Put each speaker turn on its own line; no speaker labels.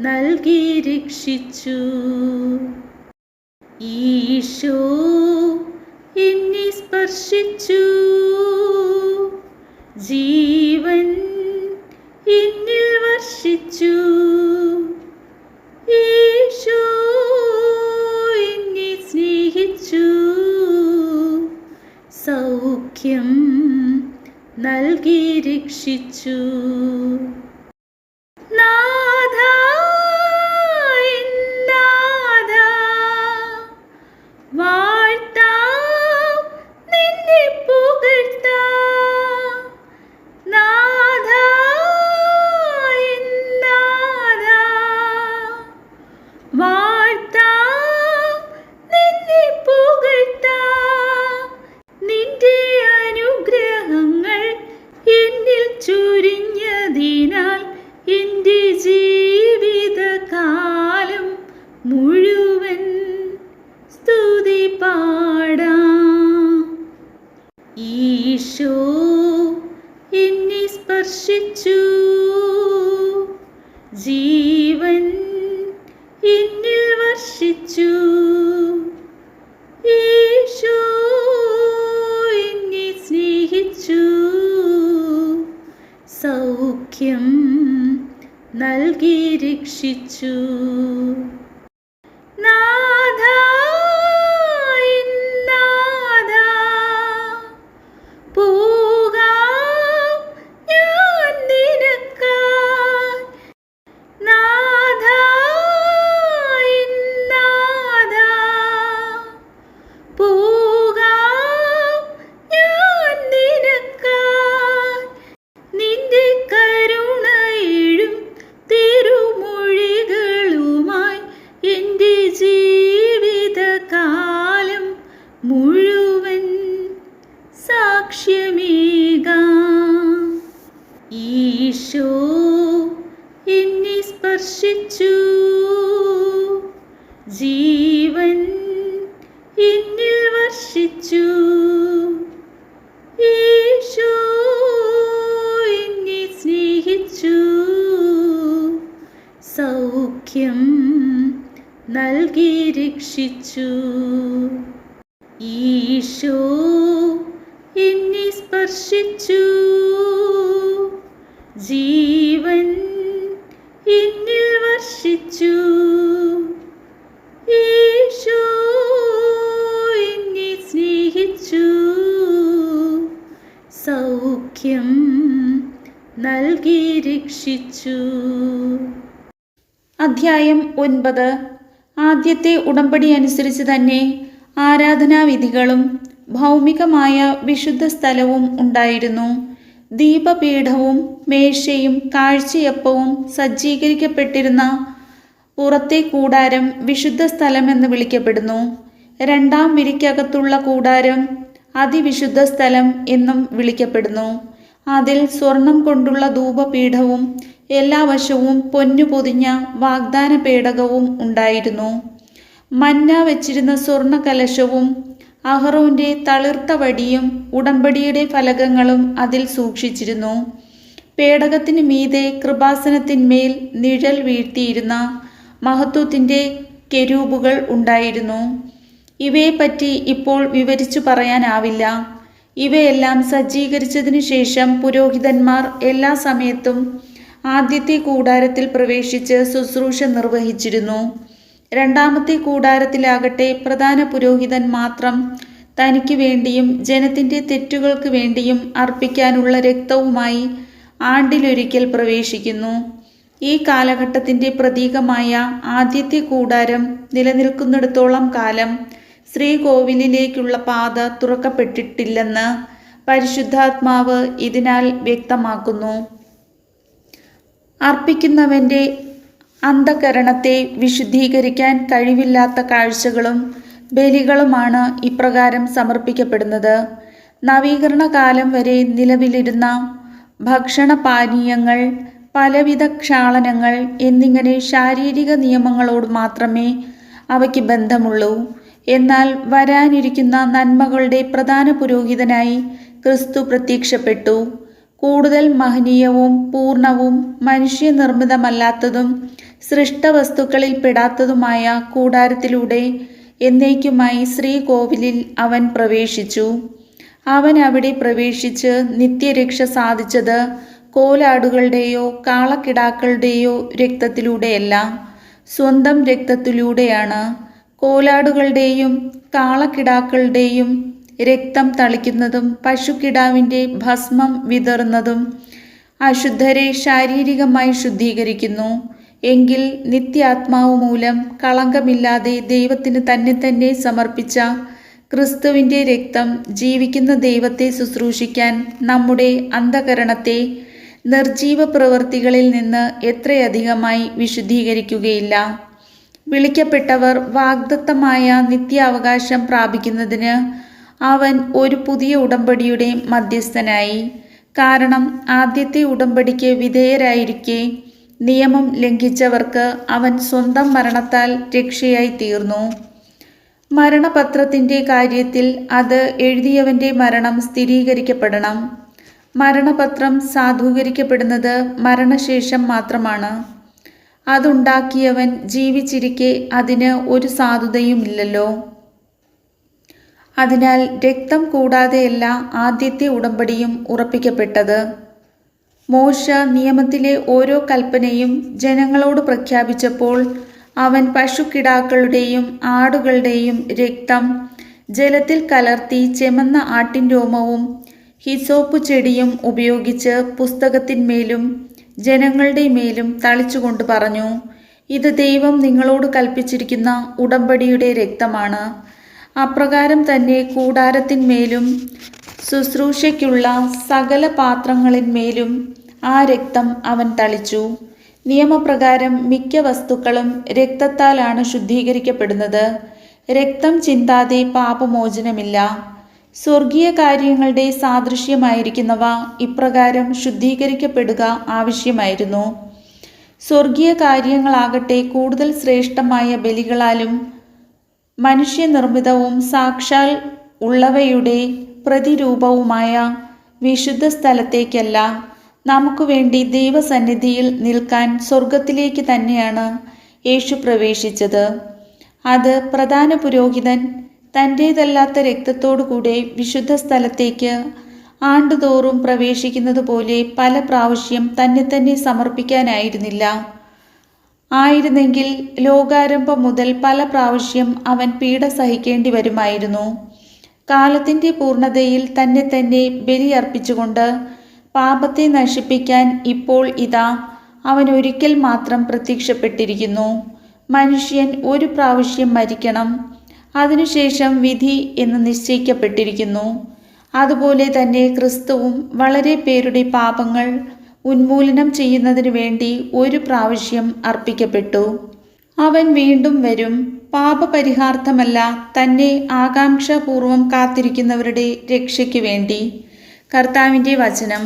നൽകി രക്ഷിച്ചു. ഈശോ എന്നെ സ്പർശിച്ചു, ജീവൻ എന്നിൽ വർഷിച്ചു. ഈശോ എന്നെ സ്നേഹിച്ചു, സൗഖ്യം നൽകി രക്ഷിച്ചു. നാഥാ എൻ നാഥാ, വാഴ്ത്താം നിന്നെ പുകഴ്ത്താം. നാഥാ എൻ നാഥാ, വാഴ്ത്താം നിന്നെ പുകഴ്ത്താം. നിന്റെ അനുഗ്രഹങ്ങൾ എന്നിൽ ചൊരിഞ്ഞതിനാൽ എൻ്റെ ജീവിതകാലം മുഴുവൻ സ്തുതി പാടാം. ഈശോ എന്നെ സ്പർശിച്ചു, ജീവൻ എന്നിൽ വർഷിച്ചു. ഈശോ എന്നെ സ്നേഹിച്ചു, സൗഖ്യം നൽകി രക്ഷിച്ചു. നാഥാ എൻ നാഥാ, പോകാം ഞാൻ നിനക്കായി. നാഥാ എൻ നാഥാ, പോകാം ഞാൻ നിനക്കായി. നിന്റെ കരുണയിലും തിരുമൊഴികളുമായി എൻ്റെ ജീവിതകാലം മുഴുവൻ സാക്ഷ്യമേകാം. ഈശോ എന്നെ സ്പർശിച്ചു, ജീവൻ എന്നിൽ വർഷിച്ചു. ഈശോ എന്നെ സ്നേഹിച്ചു, സൗഖ്യം നൽകി രക്ഷിച്ചു. ഈശോ എന്നെ സ്പർശിച്ചു, ജീവൻ എന്നിൽ വർഷിച്ചു. ഈശോ എന്നെ സ്നേഹിച്ചു, സൗഖ്യം നൽകി രക്ഷിച്ചു. അധ്യായം 9. ആദ്യത്തെ ഉടമ്പടി അനുസരിച്ച് തന്നെ ആരാധനാവിധികളും ഭൗമികമായ വിശുദ്ധ സ്ഥലവും ഉണ്ടായിരുന്നു. ദീപപീഠവും മേശയും കാഴ്ചയപ്പവും സജ്ജീകരിക്കപ്പെട്ടിരുന്ന പുറത്തെ കൂടാരം വിശുദ്ധ സ്ഥലമെന്ന് വിളിക്കപ്പെടുന്നു. രണ്ടാം വിരിക്കകത്തുള്ള കൂടാരം അതിവിശുദ്ധ സ്ഥലം എന്നും വിളിക്കപ്പെടുന്നു. അതിൽ സ്വർണം കൊണ്ടുള്ള ധൂപപീഠവും എല്ലാ വശവും പൊന്നു പൊതിഞ്ഞ വാഗ്ദാന പേടകവും ഉണ്ടായിരുന്നു. മന്ന വെച്ചിരുന്ന സ്വർണ്ണ കലശവും അഹറോന്റെ തളിർത്ത വടിയും ഉടമ്പടിയുടെ ഫലകങ്ങളും അതിൽ സൂക്ഷിച്ചിരുന്നു. പേടകത്തിന് മീതെ കൃപാസനത്തിന്മേൽ നിഴൽ വീഴ്ത്തിയിരുന്ന മഹത്വത്തിൻ്റെ കെരൂബുകൾ ഉണ്ടായിരുന്നു. ഇവയെപ്പറ്റി ഇപ്പോൾ വിവരിച്ചു പറയാനാവില്ല. ഇവയെല്ലാം സജ്ജീകരിച്ചതിനു ശേഷം പുരോഹിതന്മാർ എല്ലാ സമയത്തും ആദ്യത്തെ കൂടാരത്തിൽ പ്രവേശിച്ച് ശുശ്രൂഷ നിർവഹിച്ചിരുന്നു. രണ്ടാമത്തെ കൂടാരത്തിലാകട്ടെ പ്രധാന പുരോഹിതൻ മാത്രം തനിക്ക് വേണ്ടിയും ജനത്തിൻ്റെ തെറ്റുകൾക്ക് വേണ്ടിയും അർപ്പിക്കാനുള്ള രക്തവുമായി ആണ്ടിലൊരിക്കൽ പ്രവേശിക്കുന്നു. ഈ കാലഘട്ടത്തിൻ്റെ പ്രതീകമായ ആദ്യത്തെ കൂടാരം നിലനിൽക്കുന്നിടത്തോളം കാലം ശ്രീകോവിലിലേക്കുള്ള പാത തുറക്കപ്പെട്ടിട്ടില്ലെന്ന് പരിശുദ്ധാത്മാവ് ഇതിനാൽ വ്യക്തമാക്കുന്നു. അർപ്പിക്കുന്നവൻ്റെ അന്ധകരണത്തെ വിശുദ്ധീകരിക്കാൻ കഴിവില്ലാത്ത കാഴ്ചകളും ബലികളുമാണ് ഇപ്രകാരം സമർപ്പിക്കപ്പെടുന്നത്. നവീകരണ കാലം വരെ നിലവിലിരുന്ന ഭക്ഷണപാനീയങ്ങൾ, പലവിധ ക്ഷാളനങ്ങൾ എന്നിങ്ങനെ ശാരീരിക നിയമങ്ങളോട് മാത്രമേ അവയ്ക്ക് ബന്ധമുള്ളൂ. എന്നാൽ വരാനിരിക്കുന്ന നന്മകളുടെ പ്രധാന പുരോഹിതനായി ക്രിസ്തു പ്രത്യക്ഷപ്പെട്ടു. കൂടുതൽ മഹനീയവും പൂർണ്ണവും മനുഷ്യനിർമ്മിതമല്ലാത്തതും സൃഷ്ടവസ്തുക്കളിൽ പെടാത്തതുമായ കൂടാരത്തിലൂടെ എന്നേക്കുമായി ശ്രീകോവിലിൽ അവൻ പ്രവേശിച്ചു. അവൻ അവിടെ പ്രവേശിച്ച് നിത്യരക്ഷ സാധിച്ചത് കോലാടുകളുടെയോ കാളക്കിടാക്കളുടെയോ രക്തത്തിലൂടെയല്ല, സ്വന്തം രക്തത്തിലൂടെയാണ്. കോലാടുകളുടെയും കാളക്കിടാക്കളുടെയും രക്തം തളിക്കുന്നതും പശുക്കിടാവിൻ്റെ ഭസ്മം വിതറുന്നതും അശുദ്ധരെ ശാരീരികമായി ശുദ്ധീകരിക്കുന്നു. എങ്കിൽ നിത്യാത്മാവ് മൂലം കളങ്കമില്ലാതെ ദൈവത്തിന് തന്നെ സമർപ്പിച്ച ക്രിസ്തുവിൻ്റെ രക്തം ജീവിക്കുന്ന ദൈവത്തെ ശുശ്രൂഷിക്കാൻ നമ്മുടെ അന്ധകരണത്തെ നിർജീവ പ്രവൃത്തികളിൽ നിന്ന് എത്രയധികമായി വിശുദ്ധീകരിക്കുകയില്ല. വിളിക്കപ്പെട്ടവർ വാഗ്ദത്തമായ നിത്യാവകാശം പ്രാപിക്കുന്നതിന് അവൻ ഒരു പുതിയ ഉടമ്പടിയുടെ മധ്യസ്ഥനായി. കാരണം ആദ്യത്തെ ഉടമ്പടിക്ക് വിധേയരായിരിക്കെ നിയമം ലംഘിച്ചവർക്ക് അവൻ സ്വന്തം മരണത്താൽ രക്ഷയായി തീർന്നു. മരണപത്രത്തിൻ്റെ കാര്യത്തിൽ അത് എഴുതിയവൻ്റെ മരണം സ്ഥിരീകരിക്കപ്പെടണം. മരണപത്രം സാധൂകരിക്കപ്പെടുന്നത് മരണശേഷം മാത്രമാണ്. അതുണ്ടാക്കിയവൻ ജീവിച്ചിരിക്കെ അതിന് ഒരു സാധുതയുമില്ലല്ലോ. അതിനാൽ രക്തം കൂടാതെയല്ല ആദ്യത്തെ ഉടമ്പടിയും ഉറപ്പിക്കപ്പെട്ടത്. മോശ നിയമത്തിലെ ഓരോ കൽപ്പനയും ജനങ്ങളോട് പ്രഖ്യാപിച്ചപ്പോൾ അവൻ പശുക്കിടാക്കളുടെയും ആടുകളുടെയും രക്തം ജലത്തിൽ കലർത്തി ചെമന്ന ആട്ടിൻ രോമവും ഹിസോപ്പ് ചെടിയും ഉപയോഗിച്ച് പുസ്തകത്തിന്മേലും ജനങ്ങളുടെ മേലും തളിച്ചുകൊണ്ട് പറഞ്ഞു, ഇത് ദൈവം നിങ്ങളോട് കൽപ്പിച്ചിരിക്കുന്ന ഉടമ്പടിയുടെ രക്തമാണ്. അപ്രകാരം തന്നെ കൂടാരത്തിന്മേലും ശുശ്രൂഷയ്ക്കുള്ള സകല പാത്രങ്ങളിന്മേലും ആ രക്തം അവൻ തളിച്ചു. നിയമപ്രകാരം മിക്ക വസ്തുക്കളും രക്തത്താലാണ് ശുദ്ധീകരിക്കപ്പെടുന്നത്. രക്തം ചിന്താതെ പാപമോചനമില്ല. സ്വർഗീയ കാര്യങ്ങളുടെ സാദൃശ്യമായിരിക്കുന്നവ ഇപ്രകാരം ശുദ്ധീകരിക്കപ്പെടുക ആവശ്യമായിരുന്നു. സ്വർഗീയ കാര്യങ്ങളാകട്ടെ കൂടുതൽ ശ്രേഷ്ഠമായ ബലികളാലും മനുഷ്യനിർമ്മിതവും സാക്ഷാൽ ഉള്ളവയുടെ പ്രതിരൂപവുമായ വിശുദ്ധ സ്ഥലത്തേക്കല്ല, നമുക്ക് വേണ്ടി ദൈവസന്നിധിയിൽ നിൽക്കാൻ സ്വർഗത്തിലേക്ക് തന്നെയാണ് യേശു പ്രവേശിച്ചത്. അത് പ്രധാന പുരോഹിതൻ തൻ്റേതല്ലാത്ത രക്തത്തോടുകൂടെ വിശുദ്ധ സ്ഥലത്തേക്ക് ആണ്ടുതോറും പ്രവേശിക്കുന്നത് പോലെ പല പ്രാവശ്യം തന്നെ സമർപ്പിക്കാനായിരുന്നില്ല. ആയിരുന്നെങ്കിൽ ലോകാരംഭം മുതൽ പല പ്രാവശ്യം അവൻ പീഡ സഹിക്കേണ്ടി വരുമായിരുന്നു. കാലത്തിൻ്റെ പൂർണ്ണതയിൽ തന്നെ ബലിയർപ്പിച്ചുകൊണ്ട് പാപത്തെ നശിപ്പിക്കാൻ ഇപ്പോൾ ഇതാ അവൻ ഒരിക്കൽ മാത്രം പ്രത്യക്ഷപ്പെട്ടിരിക്കുന്നു. മനുഷ്യൻ ഒരു പ്രാവശ്യം മരിക്കണം, അതിനുശേഷം വിധി എന്ന് നിശ്ചയിക്കപ്പെട്ടിരിക്കുന്നു. അതുപോലെ തന്നെ ക്രിസ്തുവും വളരെ പേരുടെ പാപങ്ങൾ ഉന്മൂലനം ചെയ്യുന്നതിന് വേണ്ടി ഒരു പ്രാവശ്യം അർപ്പിക്കപ്പെട്ടു. അവൻ വീണ്ടും വരും, പാപപരിഹാർത്ഥമല്ല, തന്നെ ആകാംക്ഷാപൂർവം കാത്തിരിക്കുന്നവരുടെ രക്ഷയ്ക്ക് വേണ്ടി. കർത്താവിൻ്റെ വചനം.